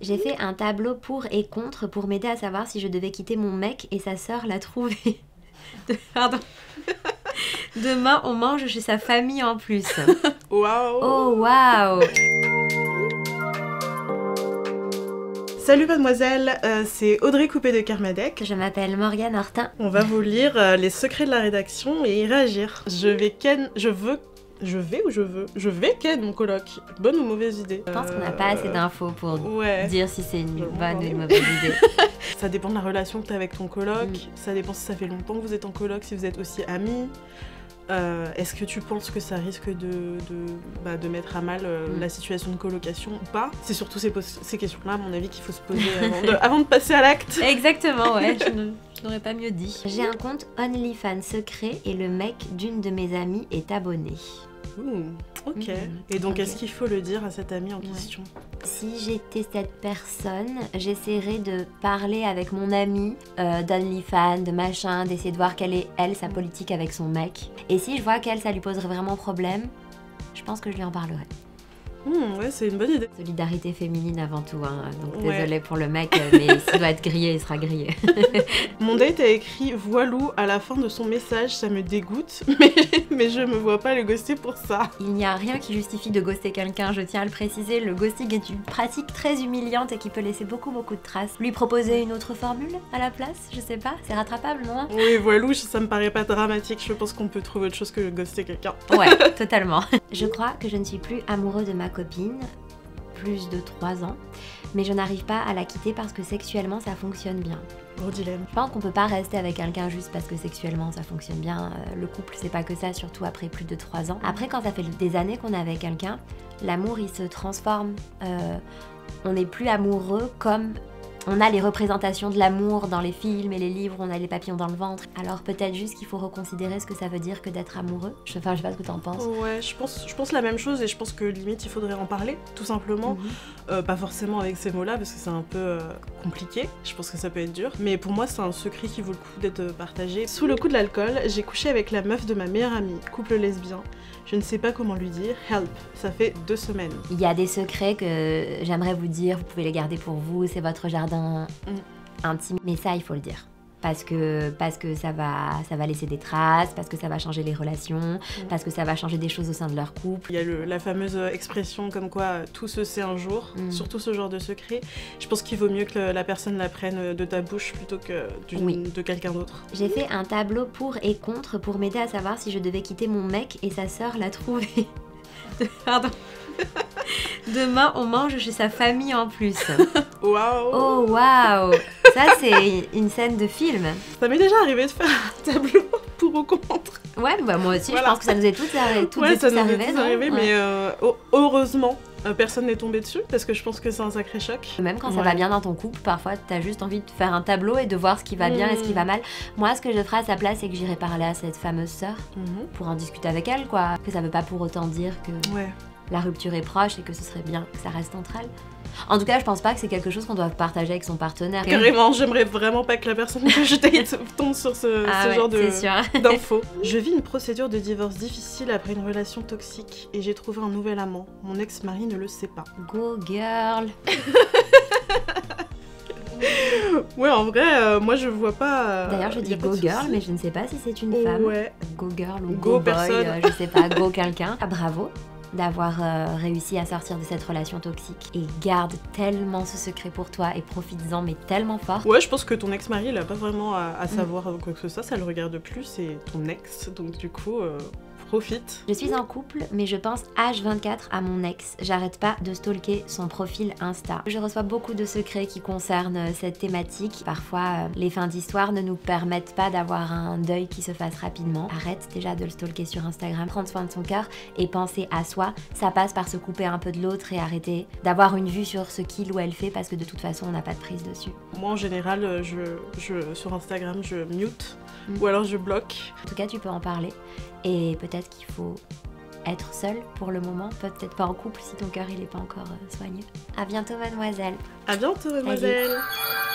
J'ai fait un tableau pour et contre pour m'aider à savoir si je devais quitter mon mec et sa sœur l'a trouvé. Pardon. Demain, on mange chez sa famille en plus. Waouh! Oh waouh! Salut mademoiselle, c'est Audrey Coupé de Kermadec. Je m'appelle Morgane Hortin. On va vous lire les secrets de la rédaction et y réagir. Je vais ken mon coloc. Bonne ou mauvaise idée? Je pense qu'on n'a pas assez d'infos pour dire si c'est une bonne ou une mauvaise idée. Ça dépend de la relation que tu as avec ton coloc, ça dépend si ça fait longtemps que vous êtes en coloc, si vous êtes aussi amis. Est-ce que tu penses que ça risque de mettre à mal la situation de colocation ou pas? C'est surtout ces questions-là, à mon avis, qu'il faut se poser avant de passer à l'acte. Exactement, ouais, je n'aurais pas mieux dit. J'ai un compte OnlyFans secret et le mec d'une de mes amies est abonné. Ok. Et donc, est-ce qu'il faut le dire à cette amie en question? Si j'étais cette personne, j'essaierais de parler avec mon amie d'OnlyFans, de machin, d'essayer de voir quelle est, elle, sa politique avec son mec. Et si je vois qu'elle, ça lui poserait vraiment problème, je pense que je lui en parlerai. Ouais, c'est une bonne idée. Solidarité féminine avant tout, hein. Donc désolée pour le mec, mais s'il doit être grillé, il sera grillé. Mon date a écrit « voilou » à la fin de son message, ça me dégoûte, mais je me vois pas le ghoster pour ça. Il n'y a rien qui justifie de ghoster quelqu'un, je tiens à le préciser, le ghosting est une pratique très humiliante et qui peut laisser beaucoup de traces. Lui proposer une autre formule à la place, je sais pas, c'est rattrapable, non? Oui, voilou, ça me paraît pas dramatique, je pense qu'on peut trouver autre chose que ghoster quelqu'un. Ouais, totalement. Je crois que je ne suis plus amoureux de ma copine, plus de 3 ans, mais je n'arrive pas à la quitter parce que sexuellement ça fonctionne bien. Gros dilemme. Je pense qu'on peut pas rester avec quelqu'un juste parce que sexuellement ça fonctionne bien. Le couple c'est pas que ça, surtout après plus de 3 ans. Après, quand ça fait des années qu'on est avec quelqu'un, l'amour il se transforme. On n'est plus amoureux comme on a les représentations de l'amour dans les films et les livres, on a les papillons dans le ventre. Alors peut-être juste qu'il faut reconsidérer ce que ça veut dire que d'être amoureux. Je sais pas ce que t'en penses. Ouais, je pense la même chose et je pense que limite il faudrait en parler, tout simplement. Pas forcément avec ces mots-là parce que c'est un peu compliqué, je pense que ça peut être dur. Mais pour moi c'est un secret qui vaut le coup d'être partagé. Sous le coup de l'alcool, j'ai couché avec la meuf de ma meilleure amie, couple lesbien. Je ne sais pas comment lui dire, help, ça fait 2 semaines. Il y a des secrets que j'aimerais vous dire, vous pouvez les garder pour vous, c'est votre jardin intime. Mais ça, il faut le dire. Parce que ça va laisser des traces, parce que ça va changer les relations, parce que ça va changer des choses au sein de leur couple. Il y a la fameuse expression comme quoi tout se sait un jour, surtout ce genre de secret. Je pense qu'il vaut mieux que la personne la prenne de ta bouche plutôt que de quelqu'un d'autre. J'ai fait un tableau pour et contre pour m'aider à savoir si je devais quitter mon mec et sa sœur l'a trouvé. Pardon. Demain, on mange chez sa famille en plus. Waouh! Oh waouh! Ça, c'est une scène de film. Ça m'est déjà arrivé de faire un tableau pour ou contre. Ouais, bah moi aussi, je pense que ça nous est toutes arrivé. Mais heureusement, personne n'est tombé dessus parce que je pense que c'est un sacré choc. Même quand ça va bien dans ton couple, parfois t'as juste envie de faire un tableau et de voir ce qui va bien et ce qui va mal. Moi, ce que je ferai à sa place, c'est que j'irai parler à cette fameuse sœur pour en discuter avec elle, quoi. Que ça veut pas pour autant dire que la rupture est proche et que ce serait bien que ça reste entre elles. En tout cas, je pense pas que c'est quelque chose qu'on doit partager avec son partenaire. Carrément, j'aimerais vraiment pas que la personne que je date tombe sur ce genre d'infos. Je vis une procédure de divorce difficile après une relation toxique et j'ai trouvé un nouvel amant. Mon ex-mari ne le sait pas. Go girl. Ouais, en vrai, moi je vois pas... D'ailleurs, je dis go girl, mais je ne sais pas si c'est une femme. Ouais. Go girl ou go boy, je sais pas, go quelqu'un. Ah, bravo d'avoir réussi à sortir de cette relation toxique. Et garde tellement ce secret pour toi et profites-en, mais tellement fort. Ouais, je pense que ton ex-mari, il a pas vraiment à savoir quoi que ce soit, ça le regarde plus, c'est ton ex, donc du coup... Profite. Je suis en couple, mais je pense H24 à mon ex. J'arrête pas de stalker son profil Insta. Je reçois beaucoup de secrets qui concernent cette thématique. Parfois, les fins d'histoire ne nous permettent pas d'avoir un deuil qui se fasse rapidement. Arrête déjà de le stalker sur Instagram. Prendre soin de son cœur et penser à soi. Ça passe par se couper un peu de l'autre et arrêter d'avoir une vue sur ce qu'il ou elle fait parce que de toute façon, on n'a pas de prise dessus. Moi, en général, sur Instagram, je mute ou alors je bloque. En tout cas, tu peux en parler. Et peut-être qu'il faut être seul pour le moment, peut-être pas en couple si ton cœur il est pas encore soigneux. À bientôt mademoiselle. À bientôt mademoiselle. Allez.